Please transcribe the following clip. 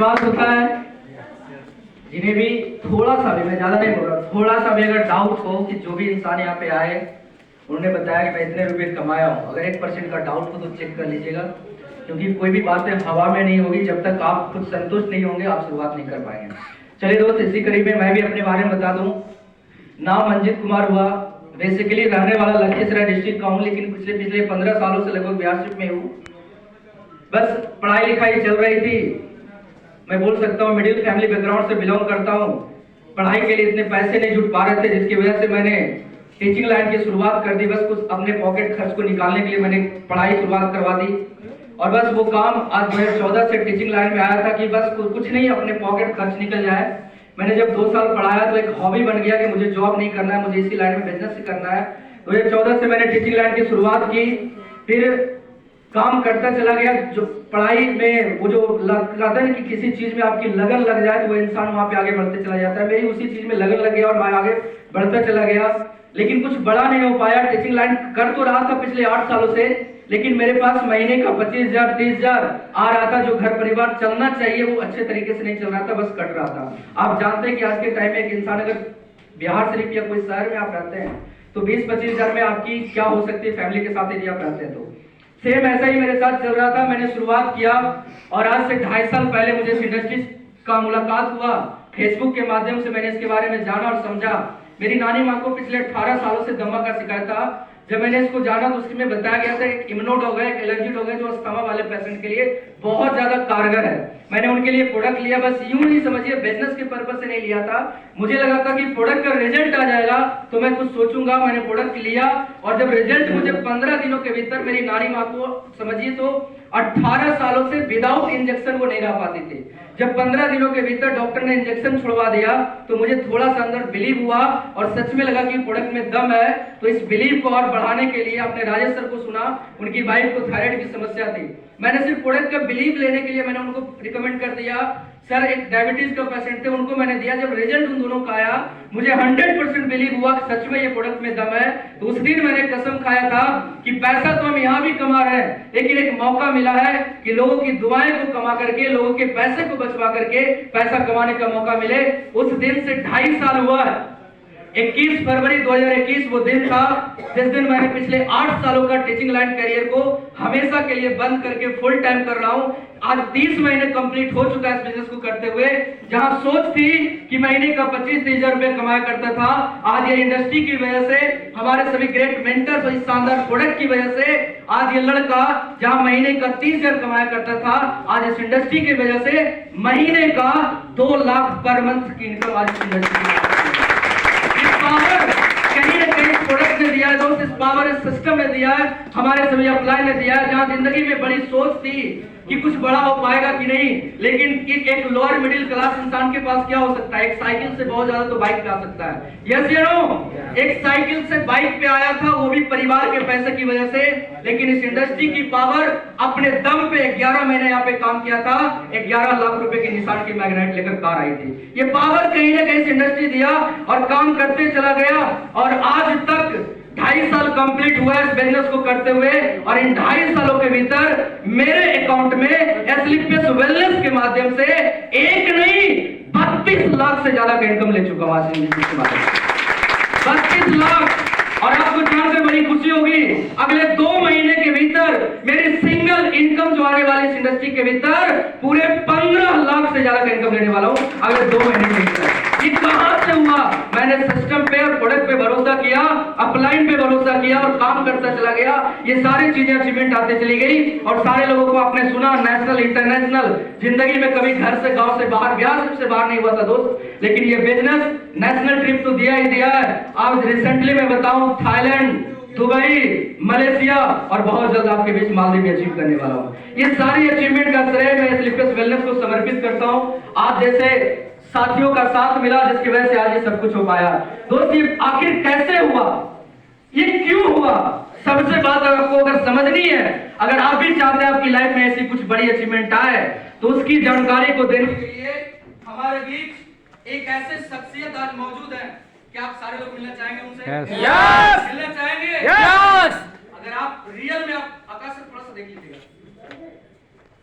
विश्वास होता है जिन्हें भी थोड़ा सा भी, मैं ज्यादा नहीं बोल रहा, थोड़ा सा भी अगर डाउट हो कि जो भी इंसान यहाँ पे आए उन्होंने बताया कि मैं इतने रुपए कमाया हूँ, अगर 1% का डाउट हो तो चेक कर लीजिएगा, क्योंकि कोई भी बातें हवा में नहीं होगी। जब तक आप खुद संतुष्ट नहीं होंगे आप शुरुआत नहीं कर पाएंगे। चलिए दोस्त, इसी करीब में मैं भी अपने बारे में बता दूं। नाम मंजित कुमार हुआ, बेसिकली रहने वाला लखीसराय डिस्ट्रिक्ट का हूँ, लेकिन पिछले 15 सालों से लगभग बिहार में हूँ। बस पढ़ाई लिखाई चल रही थी, मैं बोल सकता हूँ मिडिल फैमिली बैकग्राउंड से बिलोंग करता हूँ। पढ़ाई के लिए इतने पैसे नहीं जुट पा रहे थे, जिसकी वजह से मैंने टीचिंग लाइन की शुरुआत कर दी। बस कुछ अपने पॉकेट खर्च को निकालने के लिए मैंने पढ़ाई शुरुआत करवा दी, और बस वो काम आज 2014 से टीचिंग लाइन में आया था कि बस कुछ नहीं, अपने पॉकेट खर्च निकल जाए। मैंने जब 2 साल पढ़ाया तो एक हॉबी बन गया कि मुझे जॉब नहीं करना है, मुझे इसी लाइन में बिजनेस ही करना है। 2014 से मैंने टीचिंग लाइन की शुरुआत की, फिर काम करता चला गया। जो पढ़ाई में वो जो लगता है कि किसी चीज में आपकी लगन लग जाए तो वो इंसान वहां पे आगे बढ़ते चला जाता है। मेरी उसी चीज में लगन लग गया और मैं आगे बढ़ता चला गया, लेकिन कुछ बड़ा नहीं हो पाया। टीचिंग लाइन कर तो रहा था पिछले 8 सालों से, लेकिन मेरे पास महीने का 25,000 30,000 आ रहा था। जो घर परिवार चलना चाहिए वो अच्छे तरीके से नहीं चल रहा था, बस कट रहा था। आप जानते हैं कि आज के टाइम में एक इंसान अगर बिहार शरीफ या कोई शहर में आप रहते हैं तो 20-25 हजार में आपकी क्या हो सकती है फैमिली के साथ यदि आप रहते हैं तो। सेम ऐसा ही मेरे साथ चल रहा था। मैंने शुरुआत किया और आज से 2.5 साल पहले मुझे इस इंडस्ट्री का मुलाकात हुआ। फेसबुक के माध्यम से मैंने इसके बारे में जाना और समझा। मेरी नानी माँ को पिछले 18 सालों से दमा का शिकायत था। जब मैंने इसको जाना तो उसमें बताया गया था एक इम्यूनो डॉग है, एक एलर्जी डॉग है, जो अस्थमा वाले पेशेंट के लिए बहुत ज्यादा कारगर है। मैंने उनके लिए प्रोडक्ट लिया, बस यूं ही समझिए बिजनेस के पर्पज से नहीं लिया था। मुझे लगा था कि प्रोडक्ट का रिजल्ट आ जाएगा तो मैं कुछ सोचूंगा। मैंने प्रोडक्ट लिया और जब रिजल्ट मुझे 15 दिनों के भीतर, मेरी नानी माँ को समझिए तो 18 सालों से विदाउट इंजेक्शन वो नहीं रह पाती थी। जब 15 दिनों के भीतर डॉक्टर ने इंजेक्शन छुड़वा दिया तो मुझे थोड़ा सा अंदर बिलीव हुआ और सच में लगा कि प्रोडक्ट में दम है। तो इस बिलीव को और बढ़ाने के लिए अपने राजेश सर को सुना। उनकी वाइफ को थायराइड की समस्या थी। मैंने सिर्फ प्रोडक्ट का बिलीव लेने के लिए मैंने उनको रिकमेंड कर दिया। सर एक डायबिटीज का पेशेंट थे, उनको मैंने दिया। जब रिजल्ट उन दोनों का आया मुझे 100% बिलीव हुआ कि सच में ये प्रोडक्ट में दम है। तो उस दिन मैंने कसम खाया था कि पैसा तो हम यहाँ भी कमा रहे हैं, लेकिन एक मौका मिला है कि लोगों की दुआएं को कमा करके, लोगों के पैसे को बचवा करके पैसा कमाने का मौका मिले। उस दिन से 2.5 साल हुआ। 21 फरवरी 2021 वो दिन था जिस दिन मैंने पिछले 8 सालों का टीचिंग लाइन करियर को हमेशा के लिए बंद करके फुल टाइम कर रहा हूं। आज 30 महीने कंप्लीट हो चुका है इस बिजनेस को करते हुए। जहां सोच थी कि महीने का 25-30 हजार रुपए कमाया करता था, आज ये इंडस्ट्री की वजह से, हमारे सभी ग्रेट मेंटर्स और इस शानदार प्रोडक्ट की वजह से आज ये लड़का जहां महीने का 30 हजार कमाया करता था, आज इस इंडस्ट्री की वजह से महीने का 2 लाख पर मंथ की इनकम आज इस इंडस्ट्री में। पावर कहीं ना कहीं प्रोडक्ट ने दिया है दोस्त, इस पावर इस सिस्टम ने दिया है, हमारे सभी अपलाइन ने दिया है। जहां जिंदगी में बड़ी सोच थी कि कुछ बड़ा हो पाएगा कि नहीं, लेकिन एक लोअर मिडिल क्लास इंसान के पास क्या हो सकता है? एक साइकिल से बहुत ज्यादा तो बाइक पे आ सकता है। यस या नो? एक साइकिल से बाइक पे आया था, वो भी परिवार के पैसे की वजह से। लेकिन इस इंडस्ट्री की पावर अपने दम पे 11 महीने यहाँ पे काम किया था, 11 लाख रुपए की निशान की मैग्नेट लेकर कार आई थी। ये पावर कहीं ना कहीं इंडस्ट्री दिया और काम करते चला गया। और आज तक 2.5 साल कंप्लीट हुआ है इस बिजनेस को करते हुए, और इन 2.5 सालों के भीतर मेरे अकाउंट में एस्लिपियस वेलनेस के माध्यम से एक नहीं 32 लाख से ज्यादा का इनकम ले चुका हूं। 32 लाख। और आपको जानकर बड़ी खुशी होगी, अगले 2 महीने के भीतर मेरी सिंगल इनकम जो आने वाली इस इंडस्ट्री के भीतर पूरे 15 लाख से ज्यादा का इनकम लेने वाला हूं अगले 2 महीने के भीतर। ये कहां से हुआ? मैंने सिस्टम पे और प्रोडक्ट पे भरोसा किया, अपलाइन पे भरोसा किया और काम करता चला गया। ये सारी चीजें अचीवमेंट आते चली गई और सारे लोगों को आपने सुना, नेशनल इंटरनेशनल। जिंदगी में कभी घर से, गांव से बाहर, बिहार से बाहर नहीं हुआ था दोस्त, लेकिन ये बिजनेस नेशनल ट्रिप तो दिया ही दिया है। आज रिसेंटली मैं बताऊं, थाईलैंड, दुबई, मलेशिया और बहुत जल्द आपके बीच मालदीव भी अचीव करने वाला हूं। ये सारी अचीवमेंट का श्रेय मैं एस्लिपियस वेलनेस को समर्पित करता हूं। आप जैसे साथियों का साथ मिला जिसकी वजह से आज ये सब कुछ हो पाया। दोस्त ये आखिर कैसे हुआ, ये क्यों हुआ, सबसे बात आपको अगर समझनी है, अगर आप भी चाहते हैं आपकी लाइफ में ऐसी कुछ बड़ी अचीवमेंट आए, तो उसकी जानकारी को देने के लिए हमारे बीच एक ऐसे शख्सियत आज मौजूद है। क्या आप सारे लोग मिलना चाहेंगे उनसे? यस। मिलना चाहेंगे? यस। अगर आप रियल में, आप आकाश से थोड़ा सा देख लीजिएगा।